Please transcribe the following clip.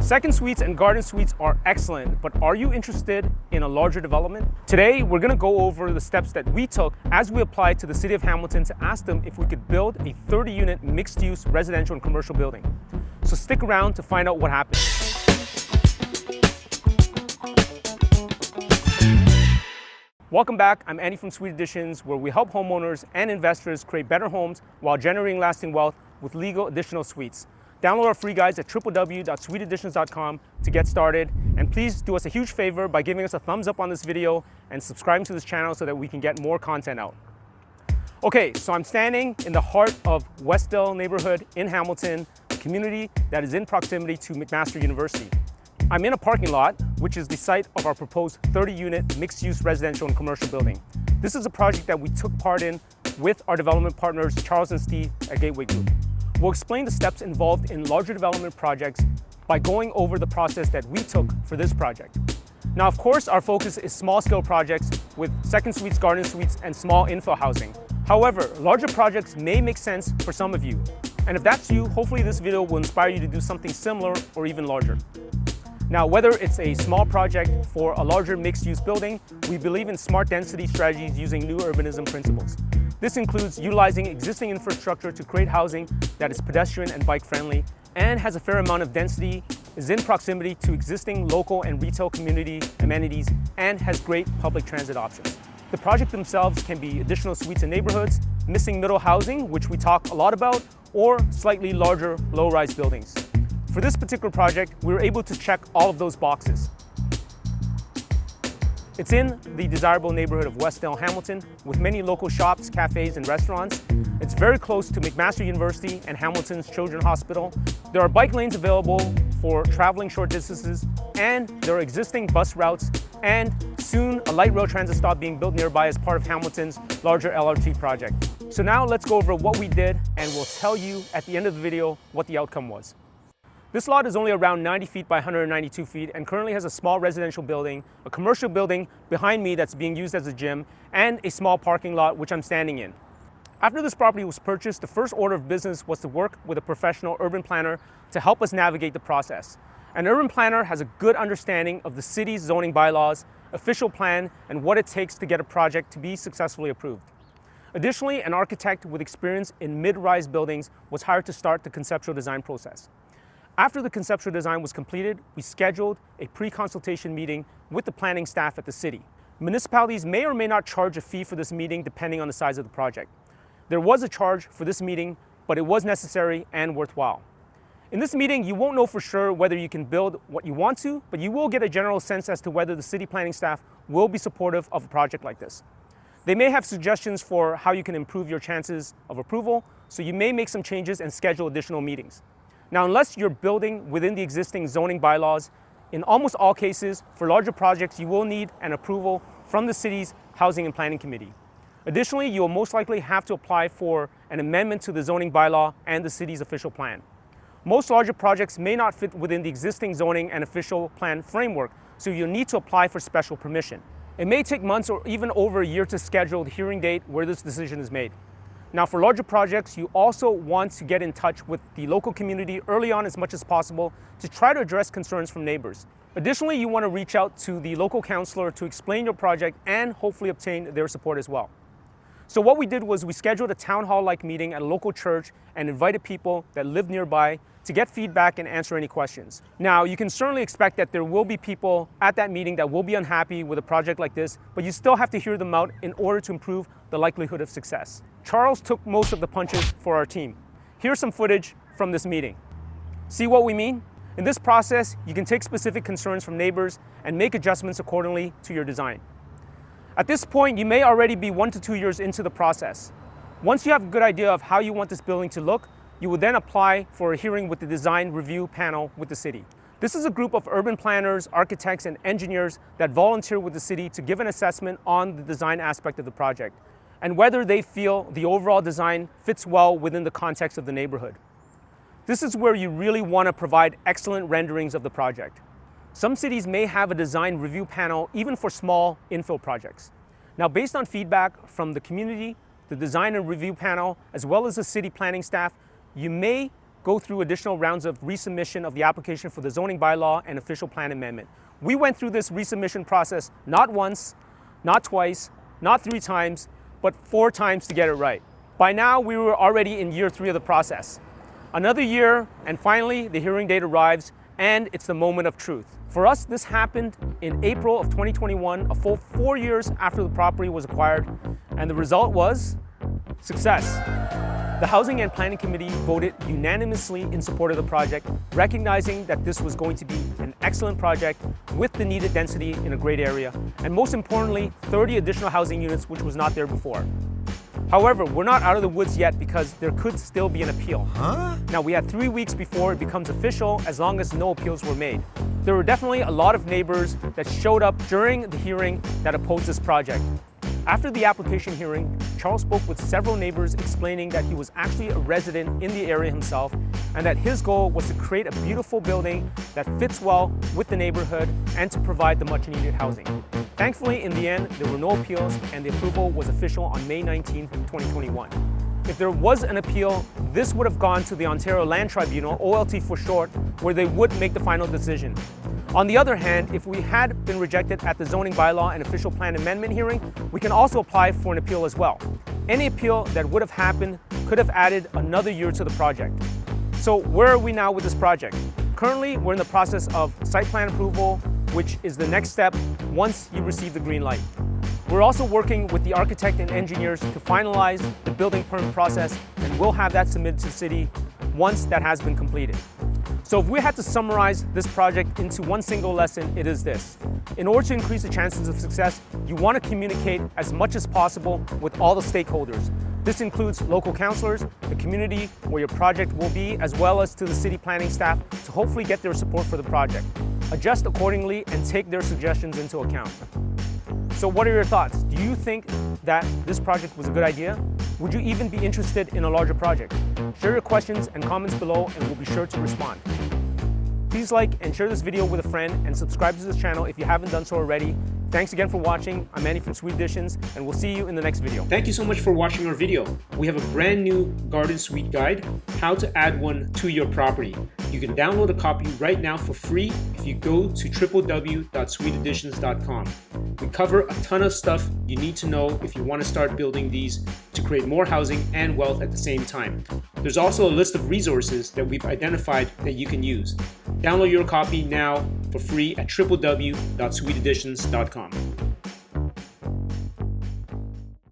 Second suites and garden suites are excellent, but are you interested in a larger development? Today, we're going to go over the steps that we took as we applied to the City of Hamilton to ask them if we could build a 30-unit mixed-use residential and commercial building. So stick around to find out what happened. Welcome back. I'm Andy from Suite Additions, where we help homeowners and investors create better homes while generating lasting wealth with legal additional suites. Download our free guides at www.suiteadditions.com to get started. And please do us a huge favor by giving us a thumbs up on this video and subscribing to this channel so that we can get more content out. Okay, so I'm standing in the heart of Westdale neighborhood in Hamilton, a community that is in proximity to McMaster University. I'm in a parking lot, which is the site of our proposed 30-unit mixed-use residential and commercial building. This is a project that we took part in with our development partners, Charles and Steve at Gateway Group. We'll explain the steps involved in larger development projects by going over the process that we took for this project. Now, of course, our focus is small-scale projects with second suites, garden suites, and small infill housing. However, larger projects may make sense for some of you. And if that's you, hopefully this video will inspire you to do something similar or even larger. Now, whether it's a small project for a larger mixed-use building, we believe in smart density strategies using new urbanism principles. This includes utilizing existing infrastructure to create housing that is pedestrian and bike-friendly and has a fair amount of density, is in proximity to existing local and retail community amenities, and has great public transit options. The project themselves can be additional suites in neighborhoods, missing middle housing, which we talk a lot about, or slightly larger low-rise buildings. For this particular project, we were able to check all of those boxes. It's in the desirable neighborhood of Westdale, Hamilton, with many local shops, cafes, and restaurants. It's very close to McMaster University and Hamilton's Children's Hospital. There are bike lanes available for traveling short distances, and there are existing bus routes, and soon a light rail transit stop being built nearby as part of Hamilton's larger LRT project. So now let's go over what we did, and we'll tell you at the end of the video what the outcome was. This lot is only around 90 feet by 192 feet and currently has a small residential building, a commercial building behind me that's being used as a gym, and a small parking lot which I'm standing in. After this property was purchased, the first order of business was to work with a professional urban planner to help us navigate the process. An urban planner has a good understanding of the city's zoning bylaws, official plan, and what it takes to get a project to be successfully approved. Additionally, an architect with experience in mid-rise buildings was hired to start the conceptual design process. After the conceptual design was completed, we scheduled a pre-consultation meeting with the planning staff at the city. Municipalities may or may not charge a fee for this meeting depending on the size of the project. There was a charge for this meeting, but it was necessary and worthwhile. In this meeting, you won't know for sure whether you can build what you want to, but you will get a general sense as to whether the city planning staff will be supportive of a project like this. They may have suggestions for how you can improve your chances of approval, so you may make some changes and schedule additional meetings. Now, unless you're building within the existing zoning bylaws, in almost all cases, for larger projects, you will need an approval from the city's Housing and Planning Committee. Additionally, you will most likely have to apply for an amendment to the zoning bylaw and the city's official plan. Most larger projects may not fit within the existing zoning and official plan framework, so you'll need to apply for special permission. It may take months or even over a year to schedule the hearing date where this decision is made. Now, for larger projects, you also want to get in touch with the local community early on as much as possible to try to address concerns from neighbors. Additionally, you want to reach out to the local councilor to explain your project and hopefully obtain their support as well. So what we did was we scheduled a town hall-like meeting at a local church and invited people that live nearby to get feedback and answer any questions. Now, you can certainly expect that there will be people at that meeting that will be unhappy with a project like this, but you still have to hear them out in order to improve the likelihood of success. Charles took most of the punches for our team. Here's some footage from this meeting. See what we mean? In this process, you can take specific concerns from neighbors and make adjustments accordingly to your design. At this point, you may already be 1 to 2 years into the process. Once you have a good idea of how you want this building to look, you will then apply for a hearing with the design review panel with the city. This is a group of urban planners, architects, and engineers that volunteer with the city to give an assessment on the design aspect of the project and whether they feel the overall design fits well within the context of the neighborhood. This is where you really want to provide excellent renderings of the project. Some cities may have a design review panel even for small infill projects. Now, based on feedback from the community, the design and review panel, as well as the city planning staff, you may go through additional rounds of resubmission of the application for the zoning bylaw and official plan amendment. We went through this resubmission process not once, not twice, not 3 times, but 4 times to get it right. By now, we were already in year 3 of the process. Another year, and finally, the hearing date arrives, and it's the moment of truth. For us, this happened in April of 2021, a full 4 years after the property was acquired, and the result was success. The Housing and Planning Committee voted unanimously in support of the project, recognizing that this was going to be an excellent project with the needed density in a great area, and most importantly, 30 additional housing units, which was not there before. However, we're not out of the woods yet because there could still be an appeal. Now, we had 3 weeks before it becomes official as long as no appeals were made. There were definitely a lot of neighbors that showed up during the hearing that opposed this project. After the application hearing, Charles spoke with several neighbors explaining that he was actually a resident in the area himself and that his goal was to create a beautiful building that fits well with the neighborhood and to provide the much needed housing. Thankfully, in the end, there were no appeals and the approval was official on May 19, 2021. If there was an appeal, this would have gone to the Ontario Land Tribunal, OLT for short, where they would make the final decision. On the other hand, if we had been rejected at the zoning bylaw and official plan amendment hearing, we can also apply for an appeal as well. Any appeal that would have happened could have added another year to the project. So where are we now with this project? Currently, we're in the process of site plan approval, which is the next step once you receive the green light. We're also working with the architect and engineers to finalize the building permit process, and we'll have that submitted to the city once that has been completed. So if we had to summarize this project into one single lesson, it is this. In order to increase the chances of success, you want to communicate as much as possible with all the stakeholders. This includes local councillors, the community where your project will be, as well as to the city planning staff to hopefully get their support for the project. Adjust accordingly and take their suggestions into account. So what are your thoughts? Do you think that this project was a good idea? Would you even be interested in a larger project? Share your questions and comments below and we'll be sure to respond. Please like and share this video with a friend and subscribe to this channel if you haven't done so already. Thanks again for watching. I'm Manny from Sweet Additions and we'll see you in the next video. Thank you so much for watching our video. We have a brand new garden suite guide, how to add one to your property. You can download a copy right now for free if you go to www.sweetadditions.com. We cover a ton of stuff you need to know if you want to start building these to create more housing and wealth at the same time. There's also a list of resources that we've identified that you can use. Download your copy now for free at www.sweetadditions.com.